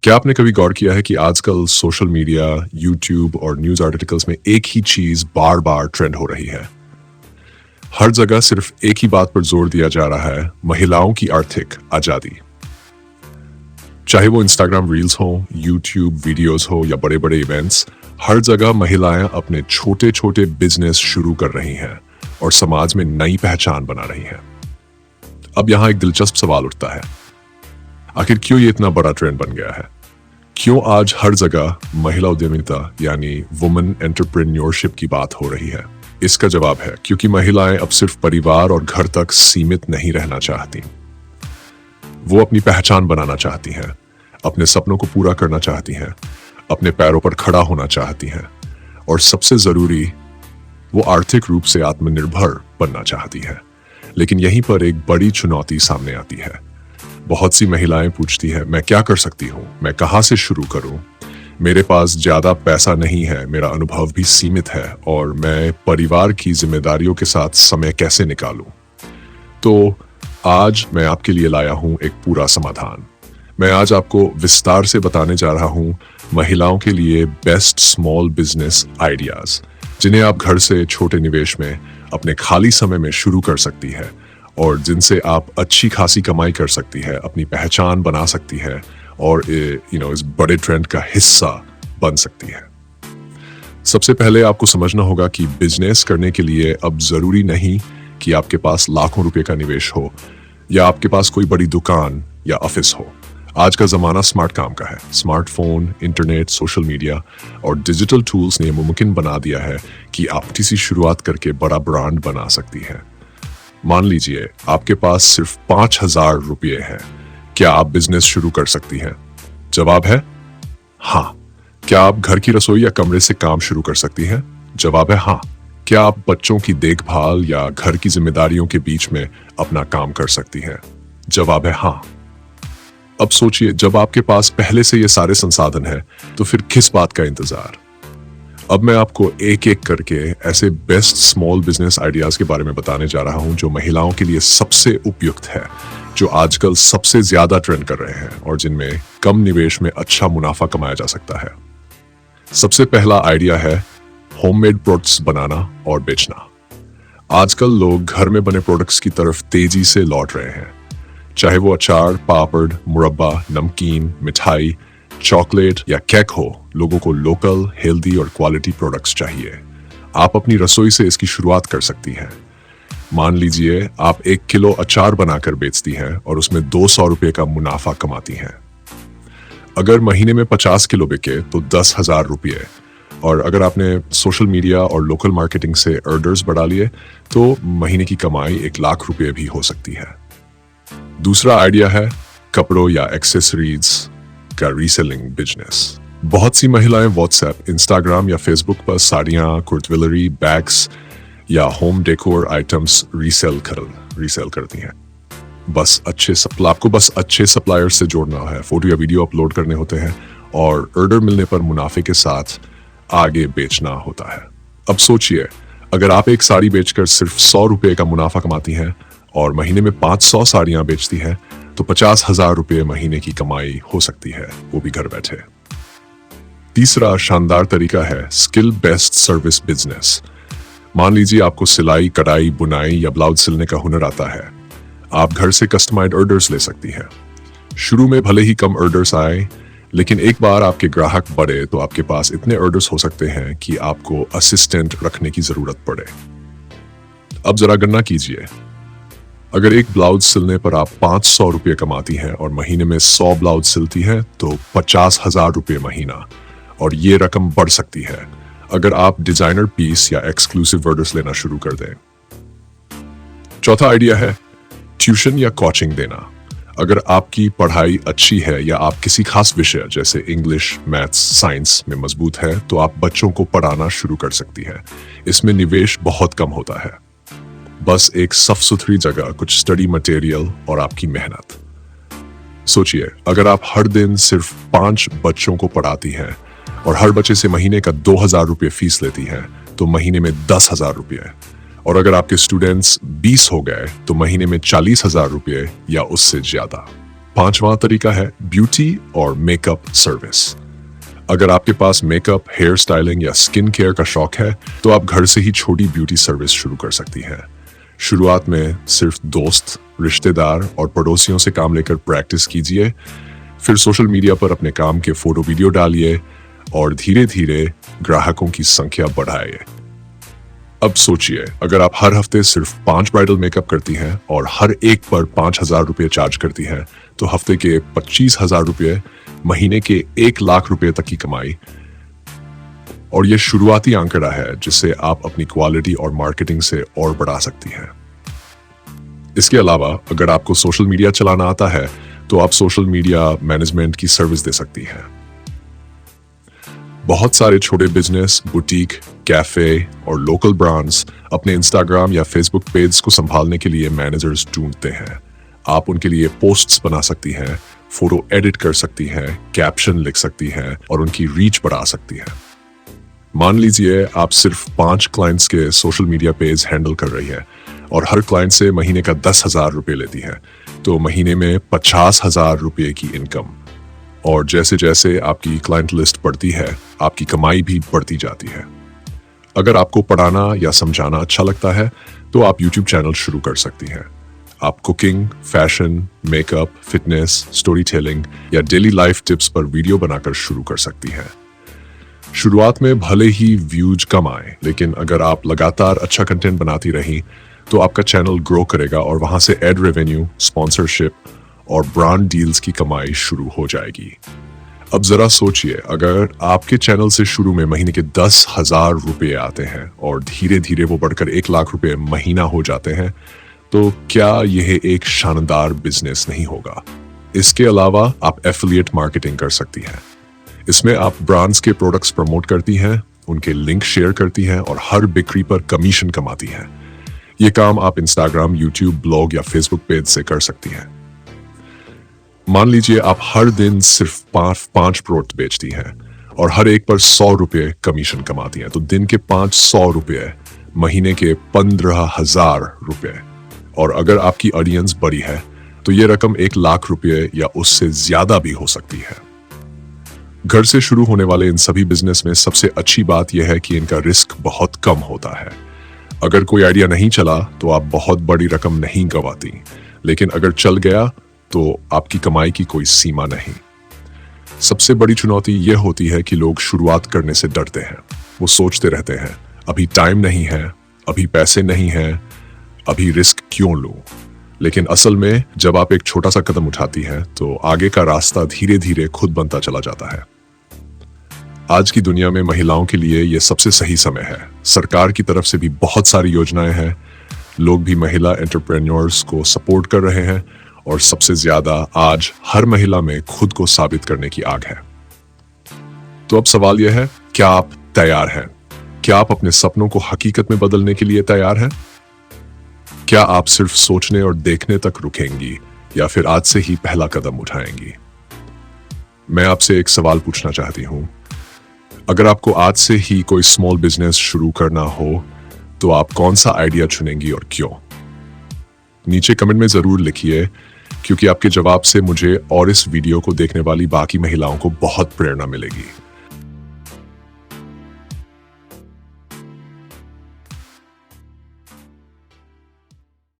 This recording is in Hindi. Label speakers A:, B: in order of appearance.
A: क्या आपने कभी गौर किया है कि आजकल सोशल मीडिया, यूट्यूब और न्यूज़ आर्टिकल्स में एक ही चीज़ बार-बार ट्रेंड हो रही है? हर जगह सिर्फ एक ही बात पर जोर दिया जा रहा है, महिलाओं की आर्थिक आज़ादी। चाहे वो इंस्टाग्राम रील्स हो, यूट्यूब वीडियोस हो या बड़े-बड़े इवेंट्स, हर जगह महिलाएं अपने छोटे-छोटे बिजनेस शुरू कर रही हैं और समाज में नई पहचान बना रही हैं। अब यहाँ एक दिलचस्प सवाल उठता है, आखिर क्यों ये इतना बड़ा ट्रेंड बन गया है? क्यों आज हर जगह महिला उद्यमिता यानी वुमेन एंटरप्रेन्योरशिप की बात हो रही है? इसका जवाब है क्योंकि महिलाएं अब सिर्फ परिवार और घर तक सीमित नहीं रहना चाहती। वो अपनी पहचान बनाना चाहती हैं, अपने सपनों को पूरा करना चाहती हैं, अपने पैरों पर खड़ा होना चाहती हैं और सबसे जरूरी, वो आर्थिक रूप से आत्मनिर्भर बनना चाहती हैं। लेकिन यहीं पर एक बड़ी चुनौती सामने आती है। बहुत सी महिलाएं पूछती है, मैं क्या कर सकती हूँ, मैं कहाँ से शुरू करूँ? मेरे पास ज्यादा पैसा नहीं है, मेरा अनुभव भी सीमित है और मैं परिवार की जिम्मेदारियों के साथ समय कैसे निकालूं? तो आज मैं आपके लिए लाया हूं एक पूरा समाधान। मैं आज आपको विस्तार से बताने जा रहा हूं महिलाओं के लिए बेस्ट स्मॉल बिजनेस आइडियाज, जिन्हें आप घर से छोटे निवेश में अपने खाली समय में शुरू कर सकती है और जिनसे आप अच्छी खासी कमाई कर सकती है, अपनी पहचान बना सकती है और इस बड़े ट्रेंड का हिस्सा बन सकती है। सबसे पहले आपको समझना होगा कि बिजनेस करने के लिए अब जरूरी नहीं कि आपके पास लाखों रुपए का निवेश हो या आपके पास कोई बड़ी दुकान या ऑफिस हो। आज का जमाना स्मार्ट काम का है। स्मार्टफोन, इंटरनेट, सोशल मीडिया और डिजिटल टूल्स ने मुमकिन बना दिया है कि आप छोटी सी शुरुआत करके बड़ा ब्रांड बना सकती हैं। मान लीजिए आपके पास सिर्फ 5,000 रुपये हैं। क्या आप बिजनेस शुरू कर सकती हैं? जवाब है हाँ। क्या आप घर की रसोई या कमरे से काम शुरू कर सकती हैं? जवाब है हाँ। क्या आप बच्चों की देखभाल या घर की जिम्मेदारियों के बीच में अपना काम कर सकती हैं? जवाब है हाँ। अब सोचिए, जब आपके पास पहले से ये सारे संसाधन हैं, तो फिर किस बात का इंतजार? अब मैं आपको एक एक करके ऐसे बेस्ट स्मॉल बिजनेस आइडियाज के बारे में बताने जा रहा हूं जो महिलाओं के लिए सबसे उपयुक्त है, जो आजकल सबसे ज्यादा ट्रेंड कर रहे हैं और जिनमें कम निवेश में अच्छा मुनाफा कमाया जा सकता है। सबसे पहला आइडिया है होममेड प्रोडक्ट्स बनाना और बेचना। आजकल लोग घर में बने प्रोडक्ट्स की तरफ तेजी से लौट रहे हैं। चाहे वो अचार, पापड़, मुरब्बा, नमकीन, मिठाई, चॉकलेट या केक हो, लोगों को लोकल, हेल्दी और क्वालिटी प्रोडक्ट्स चाहिए। आप अपनी रसोई से इसकी शुरुआत कर सकती हैं। मान लीजिए आप 1 किलो अचार बनाकर बेचती हैं और उसमें 200 रुपये का मुनाफा कमाती हैं। अगर महीने में 50 किलो बिके तो 10,000 रुपये, और अगर आपने सोशल मीडिया और लोकल मार्केटिंग से ऑर्डर्स बढ़ा लिए तो महीने की कमाई 1 लाख रुपये भी हो सकती है। दूसरा आइडिया है कपड़ों या एक्सेसरीज का रीसेलिंग बिजनेस। बहुत सी महिलाएं व्हाट्सएप, इंस्टाग्राम या फेसबुक पर साड़ियां, कुर्तवेलरी, बैग्स या होम डेकोर आइटम्स रीसेल करती हैं। आपको बस अच्छे सप्लायर्स से जोड़ना है, फोटो या वीडियो अपलोड करने होते हैं और ऑर्डर मिलने पर मुनाफे के साथ आगे बेचना होता है। अब सोचिए, अगर आप एक साड़ी बेचकर सिर्फ 100 रुपये का मुनाफा कमाती हैं और महीने में 500 साड़ियां बेचती हैं तो 50,000 रुपये महीने की कमाई हो सकती है, वो भी घर बैठे। तीसरा शानदार तरीका है स्किल बेस्ड सर्विस बिजनेस। मान लीजिए आपको सिलाई, कढ़ाई, बुनाई या ब्लाउज सिलने का हुनर आता है। आप घर से कस्टमाइज्ड ऑर्डर्स ले सकती हैं। शुरू में भले ही कम ऑर्डर्स आए, लेकिन एक बार आपके ग्राहक बढ़े तो आपके पास इतने ऑर्डर्स हो सकते हैं कि आपको असिस्टेंट रखने की जरूरत पड़े। अब जरा गणना कीजिए, अगर एक ब्लाउज सिलने पर आप 500 रुपये कमाती हैं और महीने में 100 ब्लाउज सिलती हैं तो 50,000 रुपये महीना, और ये रकम बढ़ सकती है अगर आप डिजाइनर पीस या एक्सक्लूसिव ऑर्डर्स लेना शुरू कर दें। चौथा आइडिया है ट्यूशन या कोचिंग देना। अगर आपकी पढ़ाई अच्छी है या आप किसी खास विषय जैसे इंग्लिश, मैथ्स, साइंस में मजबूत है तो आप बच्चों को पढ़ाना शुरू कर सकती हैं। इसमें निवेश बहुत कम होता है, बस एक साफ सुथरी जगह, कुछ स्टडी मटेरियल और आपकी मेहनत। सोचिए, अगर आप हर दिन सिर्फ 5 बच्चों को पढ़ाती हैं और हर बच्चे से महीने का 2,000 रुपये फीस लेती हैं तो महीने में 10,000 रुपये, और अगर आपके स्टूडेंट्स 20 हो गए तो महीने में 40,000 रुपये या उससे ज्यादा। पांचवा तरीका है ब्यूटी और मेकअप सर्विस। अगर आपके पास मेकअप, हेयर स्टाइलिंग या स्किन केयर का शौक है तो आप घर से ही छोटी ब्यूटी सर्विस शुरू कर सकती हैं। शुरुआत में सिर्फ दोस्त, रिश्तेदार और पड़ोसियों से काम लेकर प्रैक्टिस कीजिए, फिर सोशल मीडिया पर अपने काम के फोटो वीडियो डालिए और धीरे धीरे ग्राहकों की संख्या बढ़ाइए। अब सोचिए, अगर आप हर हफ्ते सिर्फ 5 ब्राइडल मेकअप करती हैं और हर एक पर 5,000 रुपये चार्ज करती हैं तो हफ्ते के 25,000 रुपये, महीने के 1,00,000 रुपये तक की कमाई। और यह शुरुआती आंकड़ा है जिससे आप अपनी क्वालिटी और मार्केटिंग से और बढ़ा सकती हैं। इसके अलावा अगर आपको सोशल मीडिया चलाना आता है तो आप सोशल मीडिया मैनेजमेंट की सर्विस दे सकती हैं। बहुत सारे छोटे बिजनेस, बुटीक, कैफे और लोकल ब्रांड्स अपने इंस्टाग्राम या फेसबुक पेज को संभालने के लिए मैनेजर्स ढूंढते हैं। आप उनके लिए पोस्ट्स बना सकती हैं, फोटो एडिट कर सकती हैं, कैप्शन लिख सकती हैं और उनकी रीच बढ़ा सकती हैं। मान लीजिए आप सिर्फ 5 क्लाइंट्स के सोशल मीडिया पेज हैंडल कर रही हैं और हर क्लाइंट से महीने का 10,000 रुपये लेती हैं, तो महीने में 50,000 रुपये की इनकम। और जैसे जैसे आपकी क्लाइंट लिस्ट बढ़ती है, आपकी कमाई भी बढ़ती जाती है। अगर आपको पढ़ाना या समझाना अच्छा लगता है तो आप YouTube चैनल शुरू कर सकती हैं। आप cooking, fashion, makeup, fitness, story telling या डेली लाइफ टिप्स पर वीडियो बनाकर शुरू कर सकती हैं। शुरुआत में भले ही व्यूज कम आए, लेकिन अगर आप लगातार अच्छा कंटेंट बनाती रहीं तो आपका चैनल ग्रो करेगा और वहां से एड रेवेन्यू, स्पॉन्सरशिप और ब्रांड डील्स की कमाई शुरू हो जाएगी। अब जरा सोचिए, अगर आपके चैनल से शुरू में महीने के 10,000 रुपये आते हैं और धीरे धीरे वो बढ़कर 1,00,000 रुपये महीना हो जाते हैं, तो क्या यह एक शानदार बिजनेस नहीं होगा? इसके अलावा आप एफिलिएट मार्केटिंग कर सकती हैं। इसमें आप ब्रांड्स के प्रोडक्ट्स प्रमोट करती हैं, उनके लिंक शेयर करती हैं और हर बिक्री पर कमीशन कमाती हैं। ये काम आप इंस्टाग्राम, यूट्यूब, ब्लॉग या फेसबुक पेज से कर सकती हैं। मान लीजिए आप हर दिन सिर्फ 5 प्रोडक्ट बेचती हैं और हर एक पर 100 रुपये कमीशन कमाती हैं, तो दिन के 500 रुपये, महीने के 15,000 रुपये। और अगर आपकी ऑडियंस बड़ी है तो ये रकम 1,00,000 रुपये या उससे ज्यादा भी हो सकती है। घर से शुरू होने वाले इन सभी बिजनेस में सबसे अच्छी बात यह है कि इनका रिस्क बहुत कम होता है। अगर कोई आइडिया नहीं चला तो आप बहुत बड़ी रकम नहीं गंवाती, लेकिन अगर चल गया तो आपकी कमाई की कोई सीमा नहीं। सबसे बड़ी चुनौती यह होती है कि लोग शुरुआत करने से डरते हैं। वो सोचते रहते हैं, अभी टाइम नहीं है, अभी पैसे नहीं हैं, अभी रिस्क क्यों लूं? लेकिन असल में जब आप एक छोटा सा कदम उठाती हैं तो आगे का रास्ता धीरे धीरे खुद बनता चला जाता है। आज की दुनिया में महिलाओं के लिए यह सबसे सही समय है। सरकार की तरफ से भी बहुत सारी योजनाएं हैं, लोग भी महिला एंटरप्रेन्योर्स को सपोर्ट कर रहे हैं और सबसे ज्यादा आज हर महिला में खुद को साबित करने की आग है। तो अब सवाल यह है, क्या आप तैयार हैं? क्या आप अपने सपनों को हकीकत में बदलने के लिए तैयार हैं? क्या आप सिर्फ सोचने और देखने तक रुकेंगी या फिर आज से ही पहला कदम उठाएंगी? मैं आपसे एक सवाल पूछना चाहती हूं। अगर आपको आज से ही कोई स्मॉल बिजनेस शुरू करना हो तो आप कौन सा आइडिया चुनेंगी और क्यों? नीचे कमेंट में जरूर लिखिए, क्योंकि आपके जवाब से मुझे और इस वीडियो को देखने वाली बाकी महिलाओं को बहुत प्रेरणा मिलेगी।